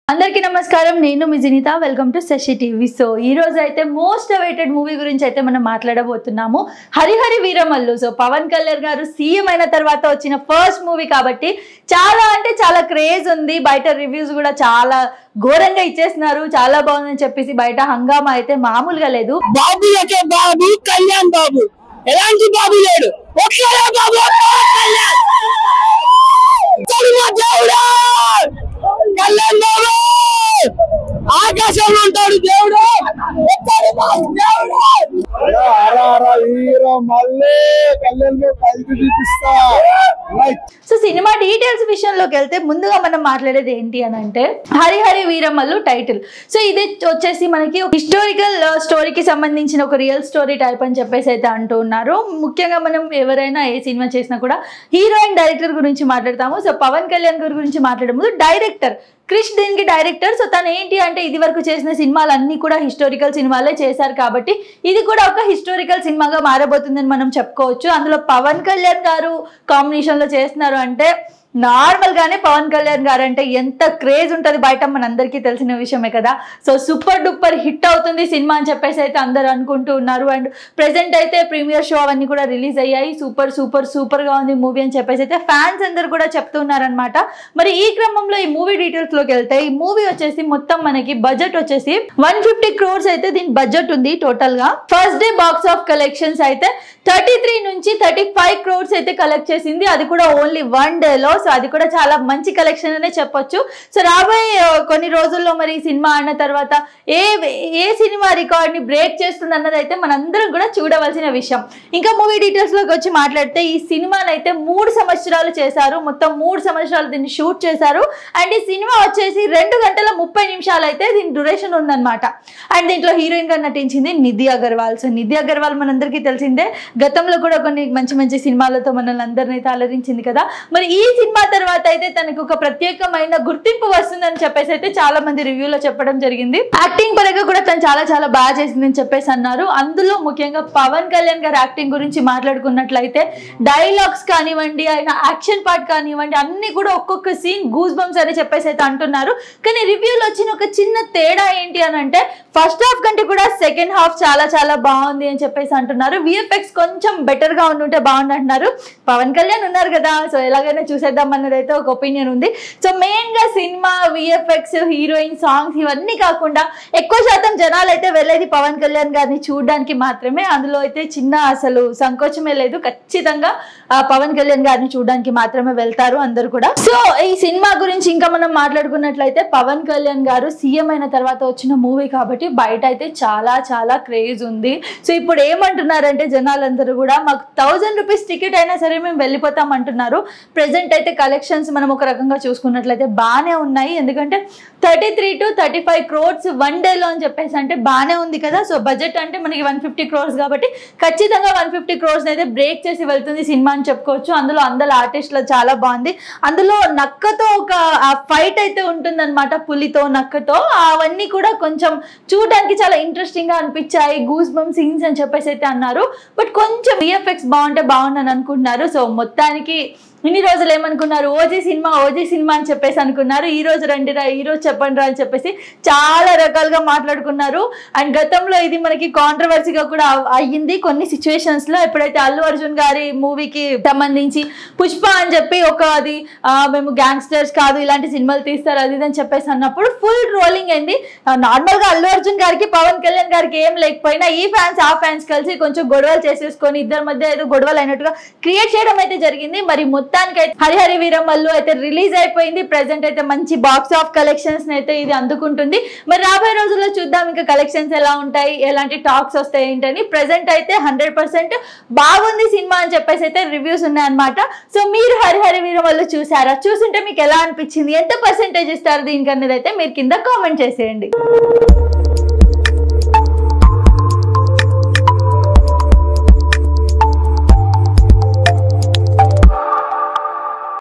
అందరికీ నమస్కారం నేను మీ Jinitha welcome to Sashi TV so ఈ రోజు అయితే మోస్ట్ అవైటెడ్ మూవీ గురించి అయితే మనం మాట్లాడబోతున్నాము హరిహరి వీరమల్లు సో పవన్ కళ్యాణ్ గారు సీఎం అయిన తర్వాత వచ్చిన ఫస్ట్ మూవీ కాబట్టి చాలా అంటే చాలా క్రేజ్ ఉంది బయట రివ్యూస్ కూడా చాలా ఘోరంగా ఇచ్చేస్తున్నారు చాలా బాగుందని చెప్పేసి బయట హంగామా అయితే మామూలుగా లేదు బాబు అంటే బాబు కళ్యాణ్ బాబు ఎలాంటి బాబు లేడు ఒక్కడే బాబు కళ్యాణ్ దేవుడా కళ్యాణ్ బాబు ఆకాశంలో ఉంటాడు దేవుడు సో సినిమా డీటెయిల్స్ విషయంలోకి వెళ్తే ముందుగా మనం మాట్లాడేది ఏంటి అని అంటే హరిహరి వీరమల్లు టైటిల్ సో ఇది వచ్చేసి మనకి హిస్టారికల్ స్టోరీకి సంబంధించిన ఒక రియల్ స్టోరీ టైప్ అని చెప్పేసి అయితే అంటూ ఉన్నారు ముఖ్యంగా మనం ఎవరైనా ఏ సినిమా చేసినా కూడా హీరో అండ్ డైరెక్టర్ గురించి మాట్లాడతాము సో పవన్ కళ్యాణ్ గారి గురించి మాట్లాడే ముందు డైరెక్టర్ క్రిష్ దీనికి డైరెక్టర్ సో తను ఏంటి అంటే ఇది వరకు చేసిన సినిమాలు అన్ని కూడా హిస్టారికల్ సినిమాలే చేశారు కాబట్టి ఇది కూడా ఒక హిస్టారికల్ సినిమాగా మారబోతుందని మనం చెప్పుకోవచ్చు అందులో పవన్ కళ్యాణ్ గారు కాంబినేషన్ లో చేస్తున్నారు అంటే నార్మల్ గానే పవన్ కళ్యాణ్ గారు అంటే ఎంత క్రేజ్ ఉంటుంది బయట మనందరికీ తెలిసిన విషయమే కదా సో సూపర్ డూపర్ హిట్ అవుతుంది సినిమా అని చెప్పేసి అయితే అందరు అనుకుంటూ ఉన్నారు అండ్ ప్రెసెంట్ అయితే ప్రీమియర్ షో అవన్నీ కూడా రిలీజ్ అయ్యాయి సూపర్ సూపర్ సూపర్ గా ఉంది మూవీ అని చెప్పేసి అయితే ఫ్యాన్స్ అందరు కూడా చెప్తున్నారనమాట మరి ఈ క్రమంలో ఈ మూవీ డీటెయిల్స్ లోకి వెళ్తే ఈ మూవీ వచ్చేసి మొత్తం మనకి బడ్జెట్ వచ్చేసి 150 crores అయితే దీని బడ్జెట్ ఉంది టోటల్ గా first day box of collections అయితే 33 నుంచి 35 crores అయితే కలెక్ట్ చేసింది అది కూడా ఓన్లీ 1 day లో సో అది కూడా చాలా మంచి కలెక్షన్ అనే చెప్పొచ్చు సో రాబోయే కొన్ని రోజుల్లో మరి ఈ సినిమా ఆడిన తర్వాత ఏ సినిమా రికార్డ్ ని బ్రేక్ చేస్తుంది అన్నది అయితే మనందరం కూడా చూడవలసిన విషయం ఇంకా మూవీ డీటెయిల్స్ లోకి వచ్చి మాట్లాడితే ఈ సినిమాని అయితే 3 సంవత్సరాలు చేశారు మొత్తం 3 సంవత్సరాలు దీన్ని షూట్ చేశారు అండ్ ఈ సినిమా వచ్చేసి 2 గంటల 30 నిమిషాలు అయితే దీని డ్యూరేషన్ ఉందన్నమాట అండ్ దీంట్లో హీరోయిన్ గా నటించింది నిధి అగర్వాల్ సో నిధి అగర్వాల్ మనందరికీ తెలిసిందే గతంలో కూడా కొన్ని మంచి మంచి సినిమాలతో మనల్ని అందరినీ అయితే అలరించింది కదా మరి ఈ సినిమా తర్వాత అయితే తనకు ఒక ప్రత్యేకమైన గుర్తింపు వస్తుందని చెప్పేసి అయితే చాలా మంది రివ్యూలో చెప్పడం జరిగింది యాక్టింగ్ పరంగా కూడా తను చాలా చాలా బాగా చేసిందని చెప్పేసి అన్నారు అందులో ముఖ్యంగా పవన్ కళ్యాణ్ గారి యాక్టింగ్ గురించి మాట్లాడుకున్నట్లయితే డైలాగ్స్ కానివ్వండి ఆయన యాక్షన్ పార్ట్ కానివ్వండి అన్ని కూడా ఒక్కొక్క సీన్ గూస్ బంప్స్ అని చెప్పేసి అయితే అంటున్నారు కానీ రివ్యూలో వచ్చిన ఒక చిన్న తేడా ఏంటి అని అంటే ఫస్ట్ హాఫ్ కంటే కూడా సెకండ్ హాఫ్ చాలా చాలా బాగుంది అని చెప్పేసి అంటున్నారు విఎఫ్ఎక్స్ కొంచెం బెటర్ గా ఉంటుంటే బాగుంది అంటున్నారు పవన్ కళ్యాణ్ ఉన్నారు కదా సో ఎలాగైనా చూసేద్దాం అన్నది అయితే ఒక ఒపీనియన్ ఉంది సో మెయిన్ గా సినిమా విఎఫ్ఎక్స్ హీరోయిన్ సాంగ్స్ ఇవన్నీ కాకుండా ఎక్కువ శాతం జనాలు అయితే వెళ్ళేది పవన్ కళ్యాణ్ గారిని చూడడానికి మాత్రమే అందులో అయితే చిన్న అసలు సంకోచమే లేదు ఖచ్చితంగా పవన్ కళ్యాణ్ గారిని చూడడానికి మాత్రమే వెళ్తారు అందరు కూడా సో ఈ సినిమా గురించి ఇంకా మనం మాట్లాడుకున్నట్లయితే పవన్ కళ్యాణ్ గారు సీఎం అయిన తర్వాత వచ్చిన మూవీ కాబట్టి బయట అయితే చాలా చాలా క్రేజ్ ఉంది సో ఇప్పుడు ఏమంటున్నారంటే జనాలందరూ కూడా మాకు 1000 రూపీస్ టికెట్ అయినా సరే మేము వెళ్ళిపోతాం అంటున్నారు ప్రెసెంట్ అయితే కలెక్షన్స్ మనం ఒక రకంగా చూసుకున్నట్లయితే బాగానే ఉన్నాయి ఎందుకంటే 33 to 35 crores 1 day లో అని చెప్పేసి అంటే బాగానే ఉంది కదా సో బడ్జెట్ అంటే మనకి 150 crores కాబట్టి ఖచ్చితంగా 150 crores అయితే బ్రేక్ చేసి వెళ్తుంది సినిమా అని చెప్పుకోవచ్చు అందులో అందరు ఆర్టిస్టులు చాలా బాగుంది అందులో నక్కతో ఒక ఫైట్ అయితే ఉంటుంది అనమాట పులితో నక్కతో అవన్నీ కూడా కొంచెం చూడడానికి చాలా ఇంట్రెస్టింగ్ గా అనిపించాయి గూస్ బంప్ సీన్స్ అని చెప్పేసి అయితే అన్నారు బట్ కొంచెం విఎఫ్ఎక్స్ బాగుంటే బాగుందని అనుకుంటున్నారు సో మొత్తానికి ఇన్ని రోజులు ఏమనుకున్నారు ఓజీ సినిమా అని చెప్పేసి అనుకున్నారు ఈ రోజు రండిరా ఈ రోజు చెప్పండి రా అని చెప్పేసి చాలా రకాలుగా మాట్లాడుకున్నారు అండ్ గతంలో ఇది మనకి కాంట్రవర్సీగా కూడా అయ్యింది కొన్ని సిచ్యువేషన్స్ లో ఎప్పుడైతే అల్లు అర్జున్ గారి మూవీకి సంబంధించి పుష్ప అని చెప్పి ఒక అది మేము గ్యాంగ్స్టర్స్ కాదు ఇలాంటి సినిమాలు తీస్తారు అది అని చెప్పేసి అన్నప్పుడు ఫుల్ ట్రోలింగ్ అయింది నార్మల్ గా అల్లు అర్జున్ గారికి పవన్ కళ్యాణ్ గారికి ఏం లేకపోయినా ఈ ఫ్యాన్స్ ఆ ఫ్యాన్స్ కలిసి కొంచెం గొడవలు చేసేసుకొని ఇద్దరి మధ్య ఏదో గొడవలు అయినట్టుగా క్రియేట్ చేయడం అయితే జరిగింది మరి మొత్తానికి హరిహరి వీరమల్లు అయితే రిలీజ్ అయిపోయింది ప్రెసెంట్ అయితే మంచి బాక్స్ ఆఫ్ కలెక్షన్స్ అయితే ఇది అందుకుంటుంది మరి రాబోయే రోజుల్లో చూద్దాం ఇంకా కలెక్షన్స్ ఎలా ఉంటాయి ఎలాంటి టాక్స్ వస్తాయి ఏంటని ప్రెసెంట్ అయితే 100% బాగుంది సినిమా అని చెప్పేసి అయితే రివ్యూస్ ఉన్నాయన్నమాట సో మీరు హరిహరి వీరమల్లు చూసారా చూస్తుంటే మీకు ఎలా అనిపించింది ఎంత పర్సెంటేజ్ ఇస్తారు దీనికి అనేది అయితే మీరు కింద కామెంట్ చేసేయండి